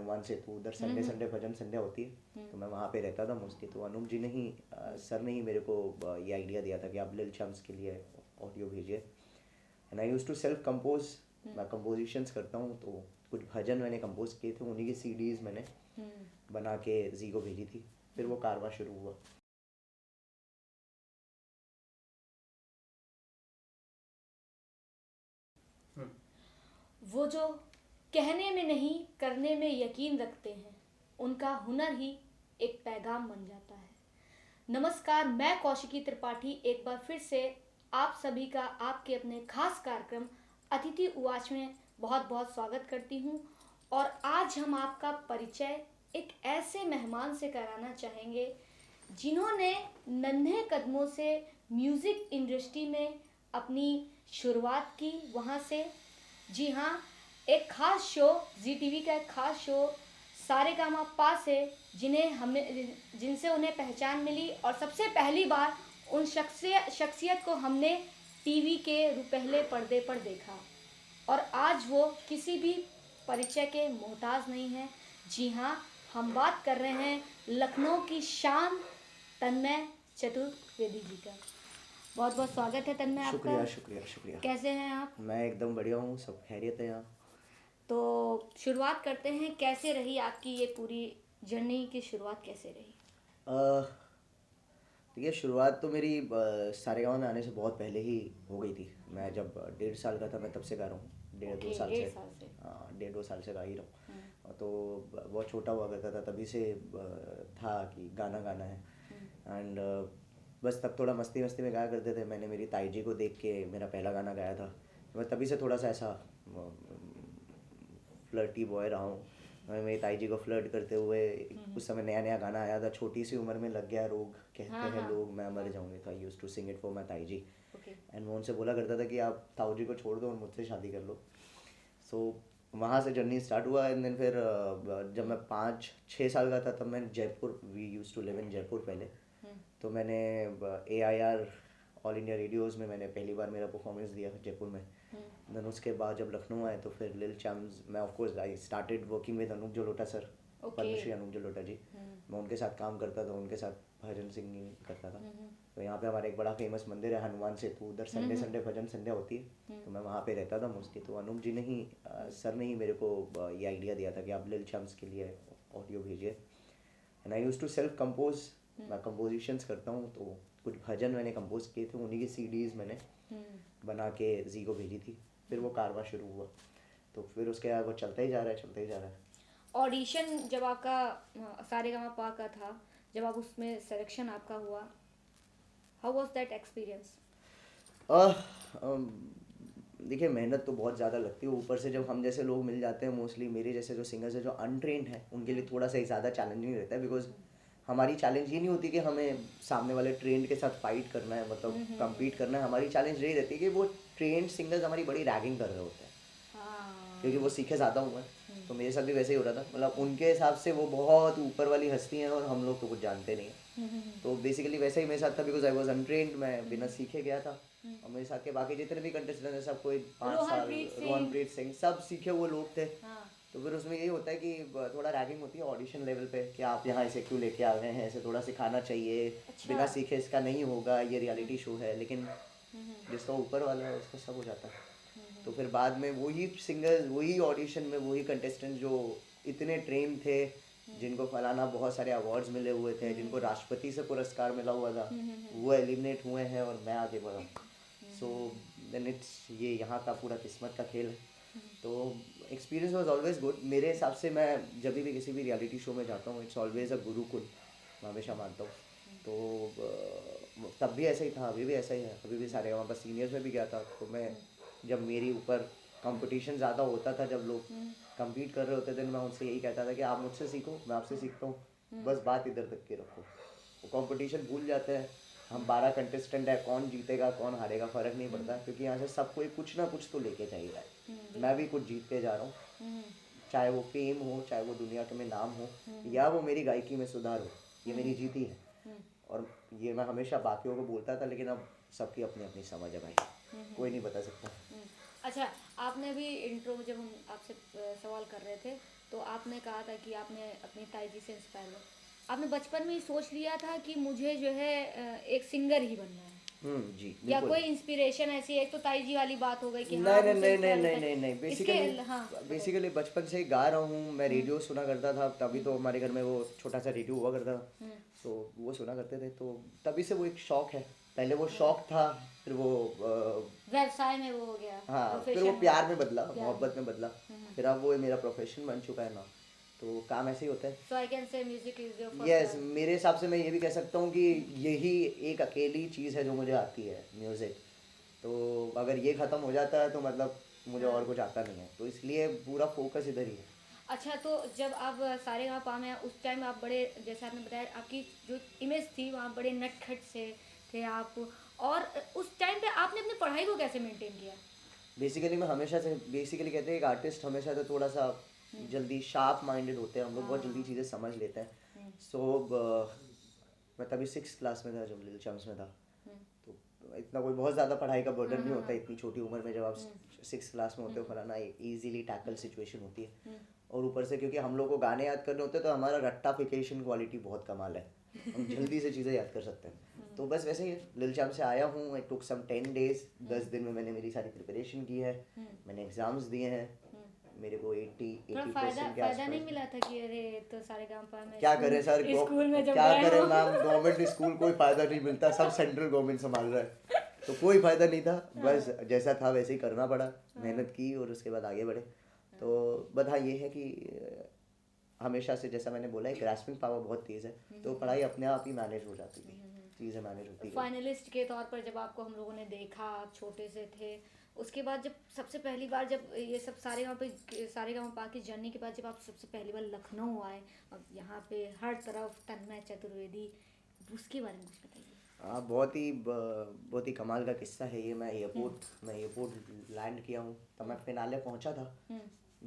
हनुमान सेतु, उधर Sunday Sunday भजन संध्या होती है, तो मैं वहाँ पे रहता था मोस्टली। तो अनूप जी ने ही सर ने ही मेरे को ये आइडिया दिया था कि आप लिल चैम्प्स के लिए ऑडियो भेजिए। And I use to self compose, मैं कंपोजिशंस करता हूँ, तो कुछ भजन मैंने कंपोज किए थे, उन्हीं की सीडीज़ मैंने बना के जी को भेजी थी, फिर वो कारवां शुरू हुआ। वो जो कहने में नहीं करने में यकीन रखते हैं, उनका हुनर ही एक पैगाम बन जाता है। नमस्कार, मैं कौशिकी त्रिपाठी एक बार फिर से आप सभी का आपके अपने खास कार्यक्रम अतिथि उवाच में बहुत बहुत स्वागत करती हूँ। और आज हम आपका परिचय एक ऐसे मेहमान से कराना चाहेंगे जिन्होंने नन्हे कदमों से म्यूज़िक इंडस्ट्री में अपनी शुरुआत की, वहाँ से। जी हाँ, एक खास शो, जी टीवी का एक खास शो सारेगामापा से जिनसे उन्हें पहचान मिली, और सबसे पहली बार उन शख्सियत को हमने टीवी के पहले पर्दे पर देखा, और आज वो किसी भी परिचय के मोहताज नहीं है। जी हाँ, हम बात कर रहे हैं लखनऊ की शान तन्मय चतुर्वेदी जी का। बहुत बहुत स्वागत है तन्मय आपका। शुक्रिया शुक्रिया शुक्रिया। कैसे हैं आप? मैं एकदम बढ़िया हूँ, सब खैरियत है यहाँ। तो शुरुआत करते हैं, कैसे रही आपकी ये पूरी जर्नी की शुरुआत कैसे रही? देखिए, शुरुआत तो मेरी सारेगामा में आने से बहुत पहले ही हो गई थी। मैं जब 1.5 साल का था, मैं तब से गा रहा हूँ, 1.5-2 साल से। 1.5 साल से। हाँ, 1.5-2 साल से गा ही रहा हूँ। तो बहुत छोटा हुआ करता था, तभी से था कि गाना गाना है। एंड बस तब थोड़ा मस्ती मस्ती में गाया करते थे। मैंने मेरी ताई जी को देख के मेरा पहला गाना गाया था। मैं तभी से थोड़ा सा ऐसा फ्लर्टी बॉय रहा हूँ। मैं मेरी ताई जी को फ्लर्ट करते हुए, उस समय नया नया गाना आया था, छोटी सी उम्र में लग गया रोग, कहते हैं लोग मैं मर जाऊंगी। तो I used to sing it for my ताई जी। एंड मैं उनसे बोला करता था कि आप ताऊ जी को छोड़ दो और मुझसे शादी कर लो। सो वहाँ से जर्नी स्टार्ट हुआ। एंड देन फिर जब मैं 5-6 साल का था, तब मैं Jaipur, we use to live in Jaipur पहले। तो मैंने AIR ऑल इंडिया रेडियोज़ में मैंने पहली बार मेरा परफॉर्मेंस दिया जयपुर में। देन उसके बाद जब लखनऊ आए तो फिर लिल चैम्प्स में of course I started working with Anup Jalota sir, Padmashri Anup Jalota ji. मैं उनके साथ काम करता था, उनके साथ भजन सिंगिंग करता था। तो यहाँ पे हमारा एक बड़ा फेमस मंदिर है हनुमान सेतु, उधर संडे संडे भजन संध्या होती है, तो मैं वहाँ पे रहता था मोस्टली। तो अनूप जी ने ही सर ने ही मेरे को ये आइडिया दिया था कि आप लिल चैम्प्स के लिए ऑडियो भेजिए। And I use to self compose, मैं कंपोजिशंस करता हूँ, तो कुछ भजन मैंने कंपोज किए थे, उन्हीं की सीडीज़ मैंने बना के जी को भेजी थी, फिर वो कारवां शुरू हुआ। तो फिर उसके बाद वो चलता ही जा रहा है, चलता ही जा रहा है। ऑडिशन जब आपका सारेगामापा का था, जब आप उसमें सिलेक्शन आपका हुआ, हाउ वाज दैट एक्सपीरियंस? देखिए, मेहनत तो बहुत ज़्यादा लगती है, ऊपर से जब हम जैसे लोग मिल जाते हैं, मोस्टली मेरे जैसे जो सिंगर्स हैं जो अनट्रेंड हैं, उनके लिए थोड़ा सा ज़्यादा चैलेंजिंग रहता है। बिकॉज हमारी चैलेंज ये नहीं होती कि हमें सामने वाले ट्रेंड के साथ फाइट करना है, मतलब कम्पीट करना है। हमारी चैलेंज यही रहती है कि वो ट्रेंड सिंगर्स हमारी बड़ी रैगिंग कर रहे होते हैं, क्योंकि वो सीखे ज़्यादा हुए हैं। तो मेरे साथ भी वैसे ही हो रहा था, मतलब उनके हिसाब से वो बहुत ऊपर वाली हस्ती हैं और हम लोग तो कुछ जानते नहीं हैं। तो बेसिकली वैसे ही मेरे साथ था, बिकॉज आई वॉज अनट्रेंड, मैं बिना सीखे गया था। और मेरे साथ के बाकी जितने भी कंटेस्टेंट हैं, सब कोई 5 साल, रोहनप्रीत सिंह, सब सीखे हुए लोग थे। तो फिर उसमें यही होता है कि थोड़ा रैगिंग होती है ऑडिशन लेवल पे, कि आप यहाँ ऐसे क्यों लेके आ गए हैं, ऐसे थोड़ा सिखाना चाहिए। बिना सीखे इसका नहीं होगा, ये रियलिटी शो है। लेकिन जिसका ऊपर वाला है उसका सब हो जाता है। तो फिर बाद में वही सिंगर्स, वही ऑडिशन में वही कंटेस्टेंट जो इतने ट्रेन थे, जिनको फलाना बहुत सारे अवार्ड्स मिले हुए थे, जिनको राष्ट्रपति से पुरस्कार मिला हुआ था, वो एलिमिनेट हुए हैं और मैं आगे बढ़ा। सो देन इट्स, ये यहाँ का पूरा किस्मत का खेल है। तो एक्सपीरियंस वाज ऑलवेज गुड मेरे हिसाब से। मैं जब भी किसी भी रियलिटी शो में जाता हूँ, इट्स ऑलवेज अ गुरुकुल, मैं हमेशा मानता हूँ। तो तब भी ऐसा ही था, अभी भी ऐसा ही है। अभी भी सारे वहाँ पर सीनियर्स में भी गया था, तो मैं जब मेरी ऊपर कंपटीशन ज़्यादा होता था, जब लोग compete कर रहे होते थे, मैं उनसे यही कहता था कि आप मुझसे सीखो, मैं आपसे सीखता हूँ, बस बात इधर तक के रखो। वो कंपटीशन भूल जाते हैं। हम 12 कंटेस्टेंट है, कौन जीतेगा कौन हारेगा फ़र्क नहीं पड़ता, क्योंकि यहाँ से सब कोई कुछ ना कुछ तो लेके चाहिए रहा है। मैं भी कुछ जीत के जा रहा हूँ, चाहे वो फेम हो, चाहे वो दुनिया के में नाम हो, या वो मेरी गायकी में सुधार हो, ये मेरी जीत ही है। और ये मैं हमेशा बाकियों को बोलता था, लेकिन अब सबकी अपनी अपनी समझ है भाई, कोई नहीं बता सकता। अच्छा, आपने भी इंट्रो में जब हम आपसे सवाल कर रहे थे, तो आपने कहा था कि आपने अपनी ताई जी से इंस्पायर हुआ। आपने बचपन में ही सोच लिया था कि मुझे जो है एक सिंगर ही बनना है, जी या बिल्कुल। कोई इंस्पिरेशन ऐसी है? एक तो ताई जी वाली बात हो गई कि हाँ नहीं आप नहीं उनसे नहीं नहीं इंस्पायर नहीं होते नहीं नहीं, हैं, इसके हाँ बताइए। बेसिकली बचपन से ही गा रहा हूँ मैं। हम्म, रेडियो सुना करता था, तभी तो हमारे घर में वो छोटा सा रेडियो हुआ करता था, हम्म, तो वो सुना करते थे, तो तभी से वो एक शौक है। पहले वो हाँ, शौक था, फिर वो व्यवसाय में वो हो गया, हाँ, फिर वो प्रोफेशन हो प्यार गया, में बदला, प्यार में। मोहब्बत में बदला, फिर अब वो मेरा प्रोफेशन बन चुका है ना, तो काम ऐसे ही होता है। So I can say music is your first yes, love. मेरे हिसाब से मैं ये भी कह सकता हूँ कि यही एक अकेली चीज़ है जो मुझे आती है, म्यूज़िक। तो अगर ये ख़त्म हो जाता है तो मतलब मुझे और कुछ आता नहीं है, तो इसलिए पूरा फोकस इधर ही है। अच्छा, तो जब आप सारेगामा में उस टाइम आप बड़े, जैसे आपने बताया आपकी जो इमेज थी वहाँ बड़े नटखट से थे आप, और उस टाइम पे आपने अपनी पढ़ाई को कैसे मेंटेन किया? बेसिकली मैं हमेशा से, बेसिकली कहते हैं एक आर्टिस्ट हमेशा से थोड़ा सा जल्दी शार्प माइंडेड होते हैं, हम लोग बहुत जल्दी हाँ। चीज़ें समझ लेते हैं। हम्म, सो मैं तभी 6th क्लास में था जब लिटिल चैम्प्स में था, हम्म, तो इतना कोई बहुत ज़्यादा पढ़ाई का बर्डन नहीं होता हाँ, इतनी छोटी उम्र में, जब आप 6th क्लास में होते हो, फलाना एक ईजीली टैकल सिचुएशन होती है। और ऊपर से क्योंकि हम लोग को गाने याद करने होते हैं तो हमारा रट्टाफिकेशन क्वालिटी बहुत कमाल है, हम जल्दी से चीज़ें याद कर सकते हैं। तो बस वैसे ही लिटिल चैम्प से आया हूँ, आई टुक सम 10 days, 10 दिन में मैंने मेरी सारी प्रिपरेशन की है, मैंने एग्ज़ाम्स दिए हैं, मेरे को 80 थोड़ा 80% के फायदा नहीं आसपास। मिला था कि अरे तो सारेगामा में क्या करें सर, स्कूल में जब क्या गए करें हो? मैम, गवर्नमेंट स्कूल कोई फ़ायदा नहीं मिलता, सब सेंट्रल गवर्नमेंट संभाल रहा है, तो कोई फ़ायदा नहीं था। बस जैसा था वैसे ही करना पड़ा, मेहनत की और उसके बाद आगे बढ़े। तो बट हाँ, ये है कि हमेशा से जैसा मैंने बोला है, ग्रास्पिंग पावर बहुत तेज़ है, तो पढ़ाई अपने आप ही मैनेज हो जाती थी, चीज़ें मैनेज होती गई। फाइनलिस्ट के तौर पर जब आपको हम लोगों ने देखा, आप छोटे से थे, उसके बाद जब सबसे पहली बार जब ये सब सारेगामा की जर्नी के बाद जब आप सबसे पहली बार लखनऊ आए, अब यहाँ पे हर तरफ तन्मय चतुर्वेदी, उसके बारे में कुछ बताइए। हाँ, बहुत ही कमाल का किस्सा है ये। मैं एयरपोर्ट लैंड किया हूँ, तब मैं फिनाले पहुँचा था,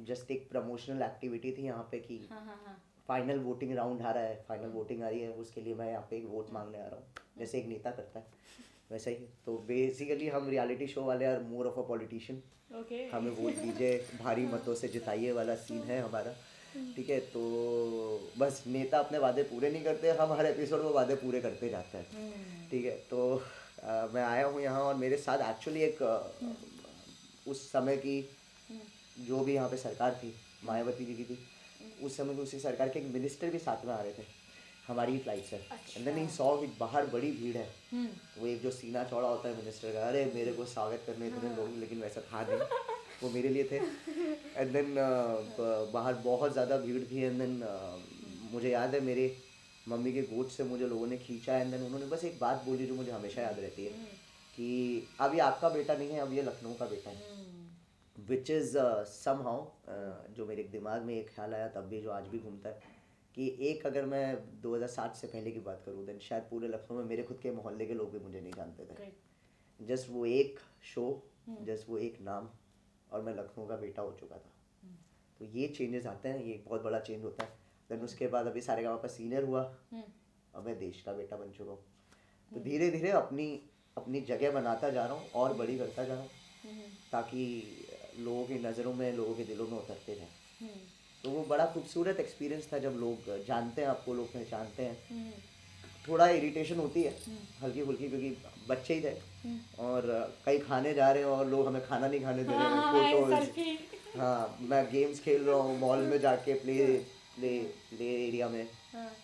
जस्ट एक प्रमोशनल एक्टिविटी थी यहाँ पे कि हाँ हाँ हाँ। फाइनल वोटिंग राउंड आ रहा है, फाइनल वोटिंग आ रही है, उसके लिए मैं यहाँ पे एक वोट मांगने आ रहा हूँ, जैसे एक नेता करता है वैसे ही। तो बेसिकली हम रियलिटी शो वाले are more of a politician, okay. हमें वोट दीजिए, भारी मतों से जिताइए वाला सीन है हमारा। ठीक है, तो बस नेता अपने वादे पूरे नहीं करते, हम हर एपिसोड में वादे पूरे करते जाते हैं। ठीक है, तो मैं आया हूँ यहाँ और मेरे साथ एक्चुअली एक उस समय की जो भी यहाँ पे सरकार थी, मायावती जी की थी, उस समय की उसी सरकार के एक मिनिस्टर भी साथ में आ रहे थे हमारी फ्लाइट से। एंड देन ही सॉ कि बाहर बड़ी भीड़ है, वो एक जो सीना चौड़ा होता है मिनिस्टर का, अरे मेरे को स्वागत करने इतने लोग, लेकिन वैसा था नहीं, वो मेरे लिए थे। एंड देन बाहर बहुत ज़्यादा भीड़ थी, एंड देन मुझे याद है मेरे मम्मी के गोद से मुझे लोगों ने खींचा, एंड देन उन्होंने बस एक बात बोली जो मुझे हमेशा याद रहती है कि अब ये आपका बेटा नहीं है, अब ये लखनऊ का बेटा है। विच इज़ समहाउ, जो मेरे दिमाग में एक ख्याल आया तब भी, जो आज भी घूमता है, कि एक अगर मैं 2007 से पहले की बात करूँ, देन शायद पूरे लखनऊ में मेरे खुद के मोहल्ले के लोग भी मुझे नहीं जानते थे। जस्ट वो एक शो, जस्ट वो एक नाम, और मैं लखनऊ का बेटा हो चुका था। तो ये चेंजेस आते हैं, ये एक बहुत बड़ा चेंज होता है। देन उसके बाद अभी सारेगामा का सीनियर हुआ, अब मैं देश का बेटा बन चुका हूँ। तो धीरे धीरे अपनी अपनी जगह बनाता जा रहा हूँ और बड़ी करता जा रहा हूँ, ताकि लोगों की नज़रों में, लोगों के दिलों में उतरते रहें। तो वो बड़ा खूबसूरत एक्सपीरियंस था जब लोग जानते हैं आपको, लोग पहचानते हैं। थोड़ा इरिटेशन होती है हल्की फुल्की, क्योंकि बच्चे ही थे और कहीं खाने जा रहे हैं और लोग हमें खाना नहीं खाने दे रहे हैं, फोटोज। हाँ, मैं गेम्स खेल रहा हूँ मॉल में जाके, प्ले प्ले प्ले एरिया में,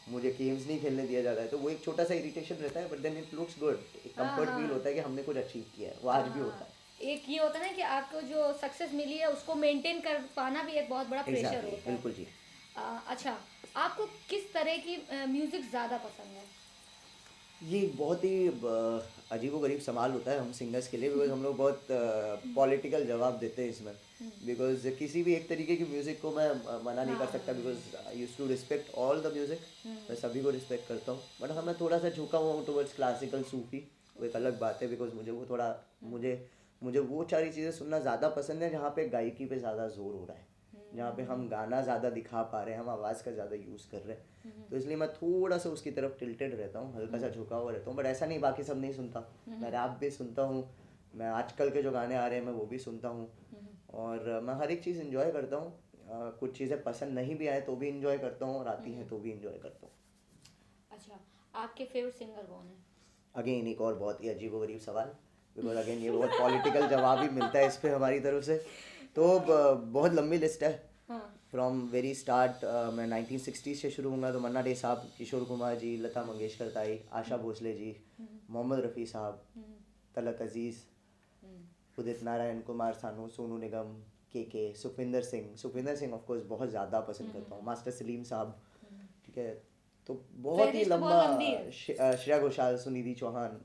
मुझे गेम्स नहीं खेलने दिया जा रहा है, तो वो एक छोटा सा इरिटेशन रहता है, but then it looks good, एक कंफर्ट फील होता है कि हमने कुछ अचीव किया है, वो आज भी होता है। एक ये होता है ना कि आपको जो सक्सेस मिली है उसको मेंटेन कर पाना भी एक बहुत बड़ा प्रेशर Exactly, होता है। बिल्कुल जी। अच्छा, आपको किस तरह की म्यूजिक ज़्यादा पसंद है? ये बहुत ही अजीबोगरीब सवाल होता है हम सिंगर्स के लिए, बिकॉज हम लोग बहुत पॉलिटिकल जवाब देते हैं इसमें। बिकॉज किसी भी एक तरीके की म्यूज़िक को मैं मना नहीं कर सकता, because I use to respect all the music, मैं सभी को रिस्पेक्ट करता हूँ। बट हाँ, मैं थोड़ा सा झुका हुआ हूँ टुवर्ड्स क्लासिकल, सूफी, वो एक अलग बात है, बिकॉज मुझे वो थोड़ा मुझे वो सारी चीज़ें सुनना ज़्यादा पसंद है जहाँ पे गायकी पे ज़्यादा जोर हो रहा है, जहाँ पे हम गाना ज़्यादा दिखा पा रहे हैं, हम आवाज़ का ज़्यादा यूज़ कर रहे हैं। तो इसलिए मैं थोड़ा सा उसकी तरफ टिल्टेड रहता हूँ, हल्का सा झुका हुआ रहता हूँ। बट ऐसा नहीं बाकी सब नहीं सुनता, मैं रैप भी सुनता हूँ, मैं आजकल के जो गाने आ रहे हैं मैं वो भी सुनता हूँ, और मैं हर एक चीज़ इन्जॉय करता हूँ। कुछ चीज़ें पसंद नहीं भी आए तो भी इंजॉय करता हूँ, और आती हैं तो भी इंजॉय करता हूँ। अच्छा, आपके फेवरेट सिंगर कौन है? अगेन एक और बहुत ही अजीबोगरीब सवाल, बिकॉज अगेन ये बहुत पॉलिटिकल जवाब ही मिलता है इस पे हमारी तरफ से। तो बहुत लंबी लिस्ट है। हाँ। फ्रॉम वेरी स्टार्ट मैं 1960 से शुरू होऊंगा तो मन्ना डे साहब, किशोर कुमार जी, लता मंगेशकर ताई, आशा भोसले जी, मोहम्मद रफ़ी साहब, तलत अजीज़, उदित नारायण कुमार सानू, सोनू निगम, के सुखविंदर सिंह ऑफ कोर्स बहुत ज़्यादा पसंद करता हूँ, मास्टर सलीम साहब, ठीक है। तो बहुत ही फहरिस्त बहुत लंबा, लंबी है। श्रेया घोषाल, सुनिधि चौहान,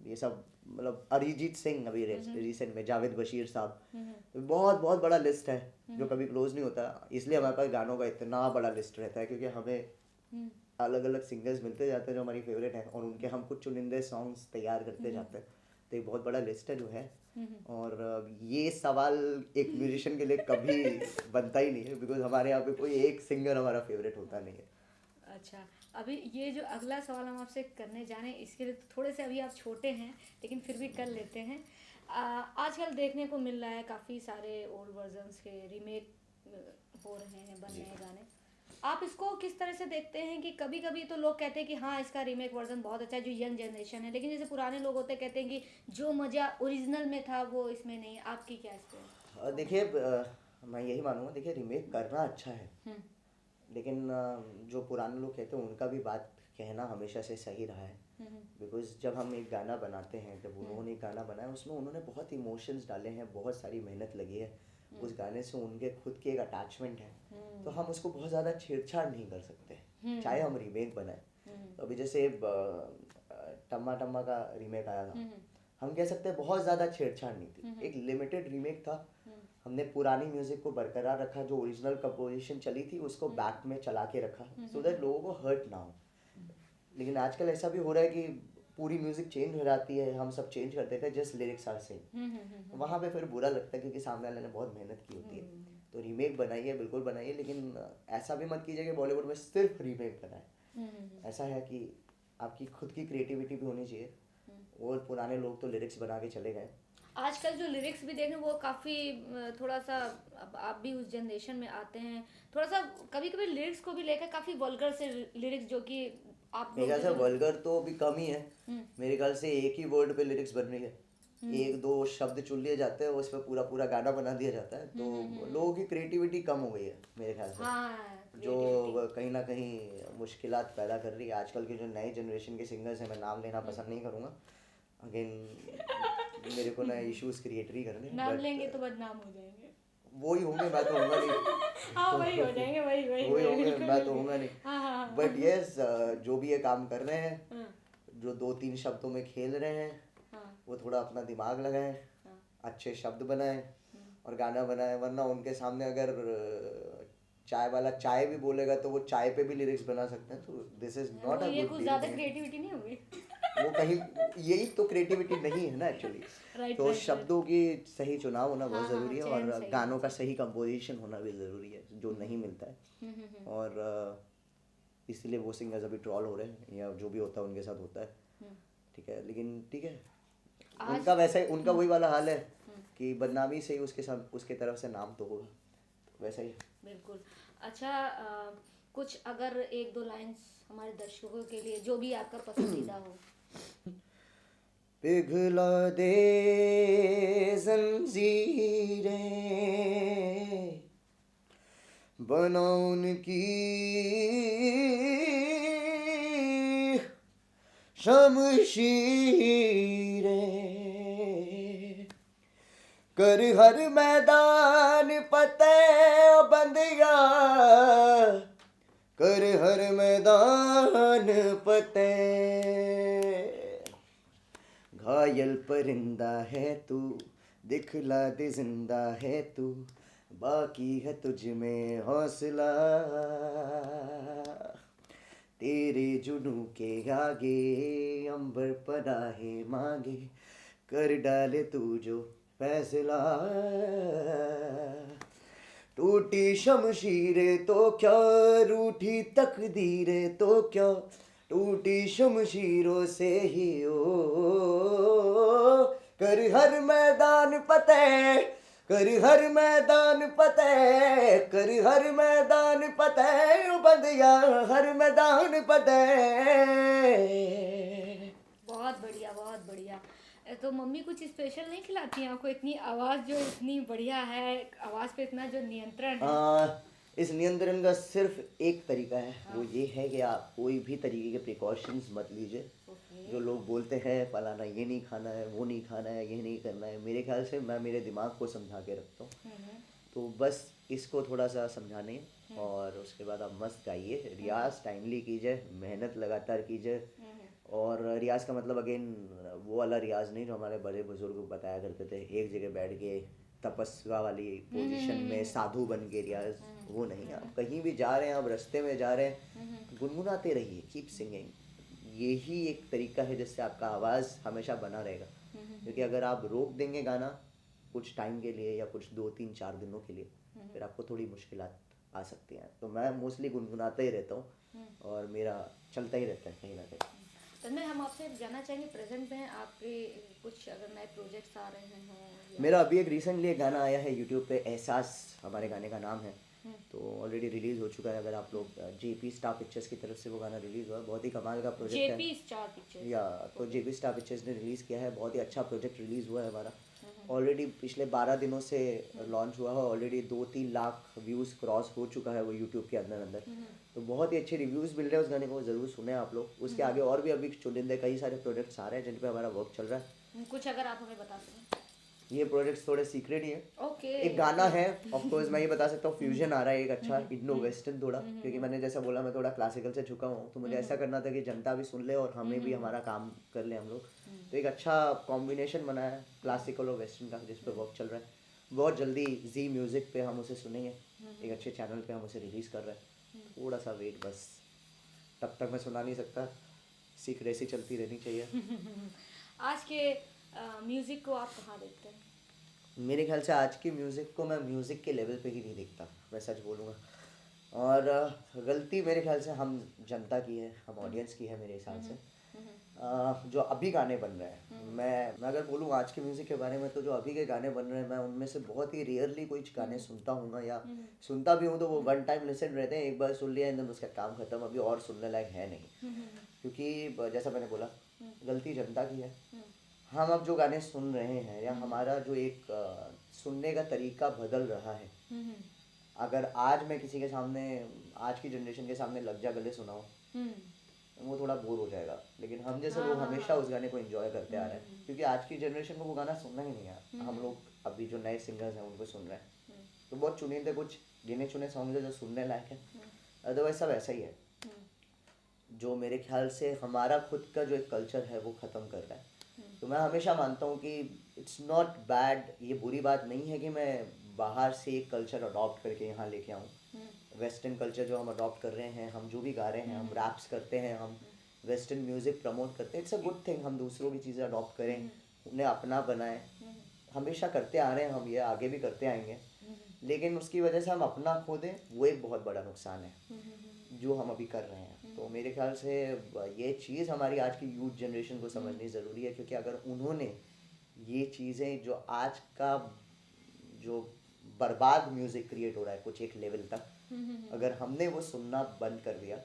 ये सब, मतलब अरिजीत सिंह अभी रिसेंट में, जावेद बशीर साहब, तो बहुत बहुत बड़ा लिस्ट है जो कभी क्लोज नहीं होता। इसलिए हमारे पास गानों का इतना बड़ा लिस्ट रहता है, क्योंकि हमें अलग अलग सिंगर्स मिलते जाते हैं जो हमारी फेवरेट हैं, और उनके हम कुछ चुनिंदे सॉन्ग्स तैयार करते जाते हैं। तो एक बहुत बड़ा लिस्ट है जो है। और ये सवाल एक म्यूजिशियन के लिए कभी बनता ही नहीं है, बिकॉज हमारे यहाँ पे कोई एक सिंगर हमारा फेवरेट होता नहीं है। अच्छा, अभी ये जो अगला सवाल हम आपसे करने जा रहे हैं, इसके लिए तो थोड़े से अभी आप छोटे हैं, लेकिन फिर भी कर लेते हैं। आजकल देखने को मिल रहा है काफ़ी सारे ओल्ड वर्जन्स के रीमेक हो रहे हैं, बन रहे हैं गाने। आप इसको किस तरह से देखते हैं कि कभी कभी तो लोग कहते हैं कि हाँ इसका रीमेक वर्जन बहुत अच्छा है, जो यंग जनरेशन है, लेकिन जैसे पुराने लोग होते कहते हैं कि जो मज़ा ओरिजिनल में था वो इसमें नहीं है। आपकी क्या इस पे? देखिए, मैं यही मानूंगा, देखिए रीमेक करना अच्छा है, लेकिन जो पुराने लोग कहते हैं उनका भी बात कहना हमेशा से सही रहा है। बिकॉज जब हम एक गाना बनाते हैं, जब उन्होंने एक गाना बनाया, उसमें उन्होंने बहुत इमोशंस डाले हैं, बहुत सारी मेहनत लगी है उस गाने से, उनके खुद के एक अटैचमेंट है, तो हम उसको बहुत ज़्यादा छेड़छाड़ नहीं कर सकते, चाहे हम रीमेक बनाए। तो अभी जैसे टम्मा टम्मा का रीमेक आया था, हम कह सकते हैं बहुत ज़्यादा छेड़छाड़ नहीं थी, एक लिमिटेड रीमेक था। हमने पुरानी म्यूजिक को बरकरार रखा, जो ओरिजिनल कंपोजिशन चली थी उसको बैक में चला के रखा, सो दैट लोगों को हर्ट ना हो। लेकिन आजकल ऐसा भी हो रहा है कि पूरी म्यूजिक चेंज हो जाती है, हम सब चेंज कर देते हैं, जस्ट लिरिक्स आर सेम। वहाँ पे फिर बुरा लगता है, क्योंकि सामने वाले ने बहुत मेहनत की होती है। तो रीमेक बनाइए, बिल्कुल बनाइए, लेकिन ऐसा भी मत कीजिए कि बॉलीवुड में सिर्फ रीमेक बनाए। ऐसा है कि आपकी खुद की क्रिएटिविटी भी होनी चाहिए, और पुराने लोग तो लिरिक्स बना के चले गए। आजकल जो लिरिक्स भी देखें वो काफ़ी थोड़ा सा, अब आप भी उस जनरेशन में आते हैं, थोड़ा सा कभी कभी लिरिक्स को भी लेकर काफ़ी वल्गर से लिरिक्स, जो कि आप मेरे ख्याल से वल्गर तो अभी कम ही है। मेरे ख्याल से एक ही वर्ड पे लिरिक्स बन रही है, एक दो शब्द चुन लिए जाते हैं, उस पर पूरा पूरा गाना बना दिया जाता है, तो लोगों की क्रिएटिविटी कम हो गई है मेरे ख्याल से। हाँ, जो कहीं ना कहीं मुश्किलात पैदा कर रही है आजकल के जो नए जनरेशन के सिंगर्स हैं, मैं नाम लेना पसंद नहीं करूँगा, अगेन मेरे को ना इश्यूज क्रिएट ही करने, नाम लेंगे तो बदनाम हो जाएंगे। वो ही होंगे, मैं तो होऊंगा नहीं। हाँ वही हो जाएंगे, वही वही होंगे, बिल्कुल, मैं तो बिल्कुल। होऊंगा नहीं। हाँ। बट यस, जो भी ये काम कर रहे हैं, हाँ, जो 2-3 शब्दों में खेल रहे हैं, हाँ, वो थोड़ा अपना दिमाग लगाएं, हाँ, अच्छे शब्द बनाएं और गाना बनाएं, वरना उनके सामने अगर चाय वाला चाय भी बोलेगा तो वो चाय पे भी लिरिक्स बना सकते हैं, तो दिस इज नॉट वो अ ये गुड कुछ डील। ज़्यादा क्रिएटिविटी नहीं होगी। वो कहीं, यही तो क्रिएटिविटी नहीं है ना एक्चुअली। राइट, तो राइट, शब्दों की सही चुनाव होना बहुत हाँ, ज़रूरी है, चयन और सही गानों होना का सही कंपोजिशन होना भी ज़रूरी है, जो नहीं मिलता है। और इसीलिए वो सिंगर्स अभी ट्रॉल हो रहे हैं, या जो भी होता है उनके साथ होता है, ठीक है। लेकिन ठीक है, उनका वैसा ही, उनका वही वाला हाल है कि बदनामी से ही उसके साथ, उसके तरफ से नाम तो होगा, तो वैसा ही। बिल्कुल। अच्छा, कुछ अगर एक दो लाइंस हमारे दर्शकों के लिए, जो भी आपका पसंदीदा हो। पिघला दे जंजीरें, बना उनकी शमशीरें, कर हर मैदान फतेह बंदिया, कर हर मैदान फतेह। घायल परिंदा है तू, दिखला दे जिंदा है तू, बाकी है तुझ में हौसला, तेरे जुनू के आगे अंबर पनाहे मांगे, कर डाले तू जो फैसला। टूटी शमशीरें तो क्या, रूठी तकदीरें तो क्या, टूटी शमशीरों से ही ओ, कर हर मैदान फतेह, करी हर मैदान फतेह, करी हर मैदान फतेह, बंदिया हर मैदान फतेह। बहुत बढ़िया, बहुत बढ़िया। तो मम्मी कुछ स्पेशल नहीं खिलाती हैं आपको? इतनी आवाज़ जो इतनी बढ़िया है, आवाज़ पे इतना जो नियंत्रण है। इस नियंत्रण का सिर्फ एक तरीका है, वो ये है कि आप कोई भी तरीके के प्रिकॉशंस मत लीजिए। ओके। जो लोग बोलते हैं फलाना ये नहीं खाना है, वो नहीं खाना है, ये नहीं करना है, मेरे ख्याल से मैं मेरे दिमाग को समझा के रखता हूँ। तो बस इसको थोड़ा सा समझाने और उसके बाद आप मस्त गाइए, रियाज टाइमली कीजिए, मेहनत लगातार कीजिए। और रियाज का मतलब अगेन वो वाला रियाज नहीं जो हमारे बड़े बुजुर्ग बताया करते थे, एक जगह बैठ के तपस्या वाली पोजीशन में साधु बन के रियाज, वो नहीं। आप कहीं भी जा रहे हैं, आप रास्ते में जा रहे हैं, गुनगुनाते रहिए, कीप सिंगिंग। यही एक तरीका है जिससे आपका आवाज़ हमेशा बना रहेगा। क्योंकि अगर आप रोक देंगे गाना कुछ टाइम के लिए या कुछ 2 3 4 दिनों के लिए, फिर आपको थोड़ी मुश्किलात आ सकती हैं। तो मैं मोस्टली गुनगुनाता ही रहता हूँ और मेरा चलता ही रहता है कहीं ना कहीं। तो मैं हम आपसे जानना चाहेंगे प्रेजेंट में आपके कुछ अगर नए प्रोजेक्ट्स आ रहे हों मेरा अभी एक रिसेंटली एक गाना आया है यूट्यूब पे, एहसास हमारे गाने का नाम है। तो ऑलरेडी रिलीज़ हो चुका है। अगर आप लोग जेपी स्टार पिक्चर्स की तरफ से वो गाना रिलीज़ हुआ है, बहुत ही कमाल का प्रोजेक्ट है। जेपी स्टार पिक्चर्स या तो जेपी स्टार पिक्चर्स ने रिलीज़ किया है, बहुत ही अच्छा प्रोजेक्ट रिलीज़ हुआ है हमारा। ऑलरेडी पिछले 12 दिनों से लॉन्च हुआ है, ऑलरेडी 2 3 लाख व्यूज़ क्रॉस हो चुका है वो यूट्यूब के अंदर अंदर। तो बहुत ही अच्छे रिव्यूज़ मिल रहे हैं उस गाने को, ज़रूर सुने आप लोग। उसके आगे और भी अभी चुनिंदे कई सारे प्रोजेक्ट्स आ रहे हैं जिन पे हमारा वर्क चल रहा है। कुछ अगर आप हमें बता सकें। ये प्रोजेक्ट्स थोड़े सीक्रेट ही है। ओके। एक गाना है, ऑफ कोर्स मैं ये बता सकता हूँ, फ्यूजन आ रहा है एक अच्छा इंडो वेस्टर्न थोड़ा, क्योंकि मैंने जैसा बोला मैं थोड़ा क्लासिकल से झुका हूँ, तो मुझे ऐसा करना था कि जनता भी सुन ले और हमें भी हमारा काम कर ले हम लोग। तो एक अच्छा कॉम्बिनेशन बना है क्लासिकल और वेस्टर्न का, जिस पे वर्क चल रहा है। बहुत जल्दी जी म्यूज़िक पे हम उसे सुनेंगे, एक अच्छे चैनल पे हम उसे रिलीज़ कर रहे हैं। थोड़ा सा वेट बस, तब तक मैं सुना नहीं सकता, सीख रेसी चलती रहनी चाहिए। आज के म्यूजिक को आप कहाँ देखते हैं? मेरे ख्याल से आज की म्यूज़िक को मैं म्यूज़िक के लेवल पे ही नहीं देखता, मैं सच बोलूँगा। और गलती मेरे ख्याल से हम जनता की है, हम ऑडियंस की है मेरे हिसाब से। जो अभी गाने बन रहे हैं, मैं अगर बोलूँ आज के म्यूज़िक के बारे में, तो जो अभी के गाने बन रहे हैं मैं उनमें से बहुत ही रेयरली कुछ गाने सुनता हूँ, या सुनता भी हूँ तो वो वन टाइम लिसन रहते हैं, एक बार सुन लिया एंड देन उसका काम खत्म, अभी और सुनने लायक है नहीं। क्योंकि जैसा मैंने बोला, गलती जनता की है। हम अब जो गाने सुन रहे हैं या हमारा जो एक सुनने का तरीका बदल रहा है। अगर आज मैं किसी के सामने, आज की जनरेशन के सामने लग जा गले सुनाऊं, वो थोड़ा बोर हो जाएगा। लेकिन हम जैसे लोग हमेशा उस गाने को एंजॉय करते आ रहे हैं, क्योंकि आज की जनरेशन को वो गाना सुनना ही नहीं है। हम लोग अभी जो नए सिंगर्स हैं उनको सुन रहे हैं, तो बहुत चुनिंदे कुछ गिने चुने सॉन्ग है जो सुनने लायक है, अदरवाइज सब ऐसा ही है। जो मेरे ख्याल से हमारा खुद का जो एक कल्चर है वो ख़त्म कर रहा है। तो मैं हमेशा मानता हूँ कि इट्स नॉट बैड, ये बुरी बात नहीं है कि मैं बाहर से एक कल्चर अडॉप्ट करके यहाँ लेके आऊँ। वेस्टर्न कल्चर जो हम अडॉप्ट कर रहे हैं, हम जो भी गा रहे हैं, हम रैप्स करते हैं, हम वेस्टर्न म्यूज़िक प्रमोट करते हैं, इट्स अ गुड थिंग। हम दूसरों की चीज़ें अडॉप्ट करें, उन्हें अपना बनाएं, हमेशा करते आ रहे हैं हम, ये आगे भी करते आएंगे। लेकिन उसकी वजह से हम अपना खो दें, वो एक बहुत बड़ा नुकसान है जो हम अभी कर रहे हैं। तो मेरे ख्याल से ये चीज़ हमारी आज की यूथ जनरेशन को समझनी ज़रूरी है, क्योंकि अगर उन्होंने ये चीज़ें जो आज का जो बर्बाद म्यूज़िक क्रिएट हो रहा है कुछ एक लेवल तक, अगर हमने वो सुनना बंद कर दिया,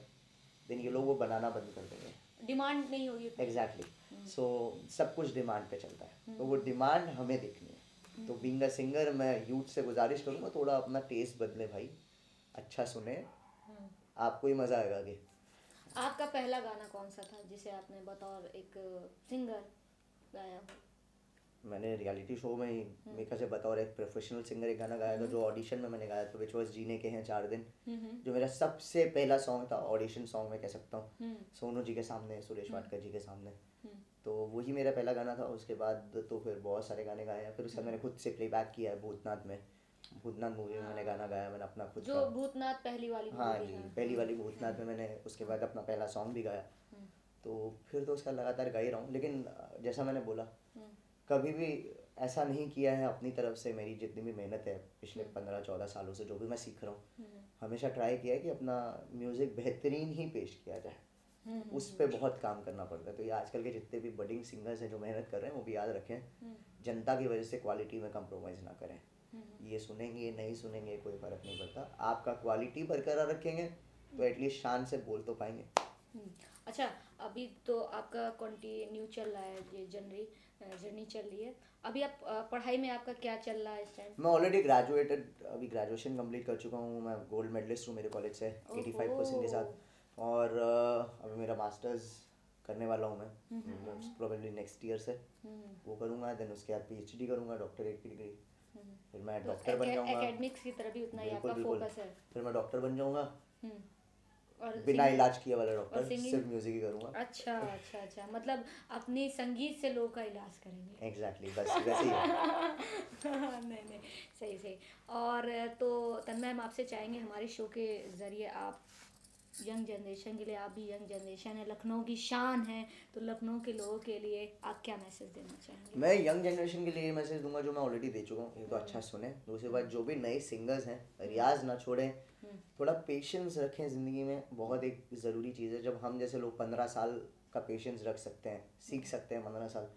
देन ये लोग वो बनाना बंद कर देंगे। डिमांड नहीं होगी। एग्जैक्टली। सो सब कुछ डिमांड पे चलता है, तो वो डिमांड हमें देखनी है। तो बीइंग अ सिंगर मैं यूथ से गुजारिश करूँगा, थोड़ा अपना टेस्ट बदले भाई, अच्छा सुने, आपको ही मज़ा आएगा आगे। आपका पहला गाना कौन सा था जिसे आपने बतौर एक सिंगर गाया हो? मैंने रियलिटी शो में ही मेरे ख्याल से बतौर एक प्रोफेशनल सिंगर एक गाना गाया था, जो ऑडिशन में मैंने गाया था, विच वॉज जीने के हैं 4 दिन, जो मेरा सबसे पहला सॉन्ग था, ऑडिशन सॉन्ग मैं कह सकता हूँ, सोनू जी के सामने, सुरेश वाडकर जी के सामने। तो वही मेरा पहला गाना था। उसके बाद तो फिर बहुत सारे गाने गाए हैं, फिर उसका मैंने खुद से प्लेबैक किया है भूतनाथ में, भूतनाथ मूवी में मैंने गाना गाया, मैंने अपना खुद जो का। भूतनाथ पहली वाली हाँ movie जी, है। पहली वाली भूतनाथ में मैंने उसके बाद अपना पहला सॉन्ग भी गाया। तो फिर तो उसका लगातार गा ही रहा हूँ। लेकिन जैसा मैंने बोला, कभी भी ऐसा नहीं किया है अपनी तरफ से, मेरी जितनी भी मेहनत है पिछले 15 14 सालों से, जो भी मैं सीख रहा हूँ, हमेशा ट्राई किया है कि अपना म्यूज़िक बेहतरीन ही पेश किया जाए। उस पर बहुत काम करना पड़ता है। तो ये आजकल के जितने भी बडिंग सिंगर्स हैं जो मेहनत कर रहे हैं, वो भी याद रखें, जनता की वजह से क्वालिटी में कंप्रोमाइज़ ना करें। ये सुनेंगे नहीं सुनेंगे कोई फ़र्क नहीं पड़ता, आपका क्वालिटी बरकरार रखेंगे तो एटलीस्ट शान से बोल तो पाएंगे। अच्छा, अभी तो आपका कंटिन्यू चल रहा है, ये जर्नी चल रही है। अभी आप पढ़ाई में आपका क्या चल रहा है इस टाइम? मैं ऑलरेडी ग्रेजुएटेड, अभी ग्रेजुएशन कंप्लीट कर चुका हूँ, मैं गोल्ड मेडलिस्ट हूँ मेरे कॉलेज से 85% के साथ। और अभी मेरा मास्टर्स करने वाला हूँ मैं, मोस्ट प्रोबेबली नेक्स्ट ईयर से वो करूँगा। देन उसके बाद PhD करूँगा, डॉक्टरेट की डिग्री, फिर मैं तो डॉक्टर बन जाऊँगा। एकेडमिक्स की तरफ भी उतना ही बिल्कुल आपका बिल्कुल, फोकस है। फिर मैं डॉक्टर बन जाऊँगा, और बिना singing- इलाज किए वाला और डॉक्टर, सिंगिंग? सिर्फ म्यूजिक ही करूँगा। अच्छा अच्छा अच्छा, मतलब अपनी संगीत से लोगों का इलाज करेंगे। एग्जैक्टली, बस वैसे ही है। नहीं नहीं, सही सही। और तो तन्मय, हम आपसे चाहेंगे हमारे शो के ज़रिए आप यंग जनरेशन के लिए, आप भी यंग जनरेशन है, लखनऊ की शान है, तो लखनऊ के लोगों के लिए आप क्या मैसेज देना चाहेंगे? मैं यंग जनरेशन के लिए मैसेज दूंगा जो मैं ऑलरेडी दे चुका हूँ, ये तो अच्छा सुने। दूसरी बात, जो भी नए सिंगर्स हैं रियाज ना छोड़ें, थोड़ा पेशेंस रखें ज़िंदगी में, बहुत एक ज़रूरी चीज़ है। जब हम जैसे लोग 15 साल का पेशेंस रख सकते हैं, सीख सकते हैं 15 साल,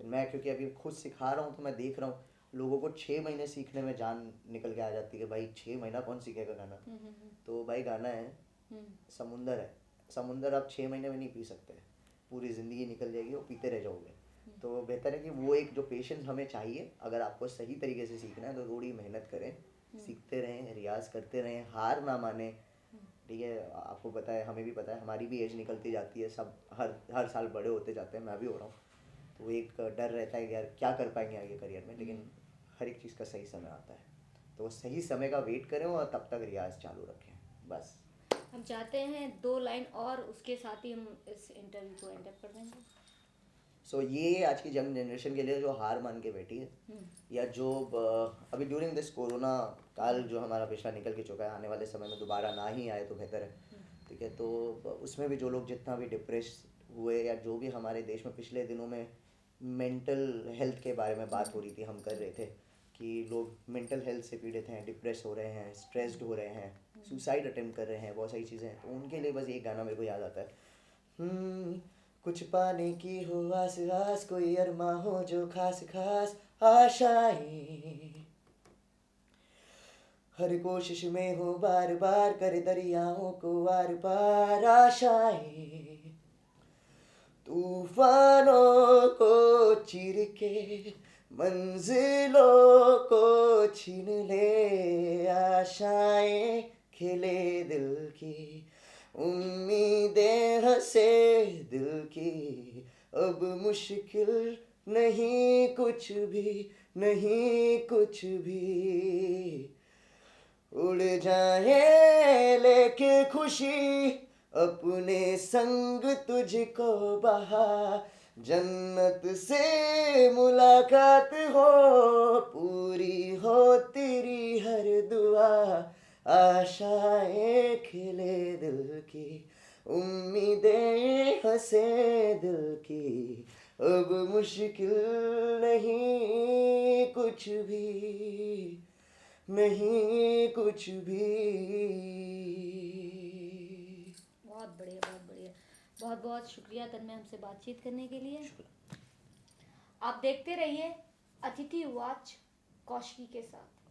मैं क्योंकि अभी खुद सिखा रहा हूँ तो मैं देख रहा हूँ लोगों को 6 महीने सीखने में जान निकल के आ जाती है। भाई 6 महीना कौन सीखेगा गाना? तो भाई गाना है समुंदर है, समुंदर आप 6 महीने में नहीं पी सकते, पूरी ज़िंदगी निकल जाएगी, वो पीते रह जाओगे। तो बेहतर है कि वो एक जो पेशेंस हमें चाहिए, अगर आपको सही तरीके से सीखना है तो थोड़ी मेहनत करें, सीखते रहें, रियाज करते रहें, हार ना माने। ठीक है, आपको पता है, हमें भी पता है, हमारी भी एज निकलती जाती है, सब हर साल बड़े होते जाते हैं, मैं भी हो रहा हूँ। तो एक डर रहता है कि यार क्या कर पाएंगे आगे करियर में, लेकिन हर एक चीज़ का सही समय आता है, तो सही समय का वेट करें और तब तक रियाज चालू रखें, बस। हम चाहते हैं 2 लाइन और उसके साथ ही हम इस इंटरव्यू को एंड अप कर देंगे। सो ये आज की यंग जनरेशन के लिए जो हार मान के बैठी है, या जो अभी ड्यूरिंग दिस कोरोना काल जो हमारा पिछला निकल के चुका है, आने वाले समय में दोबारा ना ही आए तो बेहतर है। ठीक है, तो उसमें भी जो लोग जितना भी डिप्रेस हुए, या जो भी हमारे देश में पिछले दिनों में मेंटल हेल्थ के बारे में बात हो रही थी, हम कर रहे थे कि लोग मेंटल हेल्थ से पीड़ित हैं, डिप्रेस हो रहे हैं, स्ट्रेस्ड हो रहे हैं, सुसाइड अटेम्प्ट कर रहे हैं, बहुत सारी चीज़ें हैं, तो उनके लिए बस एक गाना मेरे को याद आता है। कुछ पाने की हो आस आस, कोई अरमा हो जो खास खास आशाएं, हर कोशिश में हो बार बार, कर दरियाओं को आर पार आशाएं, तूफानों को चीर के मंजिलों को छीन ले आशाएं, खिले दिल की उम्मीदें हंसे दिल की, अब मुश्किल नहीं कुछ भी, नहीं कुछ भी, उड़ जाए लेके खुशी अपने संग तुझको बहा, जन्नत से मुलाकात हो, पूरी हो तेरी हर दुआ, आशाएं खिले दिल की उम्मीदें हंसे दिल की, अब मुश्किल नहीं कुछ भी, नहीं कुछ भी। बहुत बढ़िया, बहुत बढ़िया, बहुत बहुत शुक्रिया तन्मय हमसे बातचीत करने के लिए। आप देखते रहिए अतिथि वॉच कौशिकी के साथ।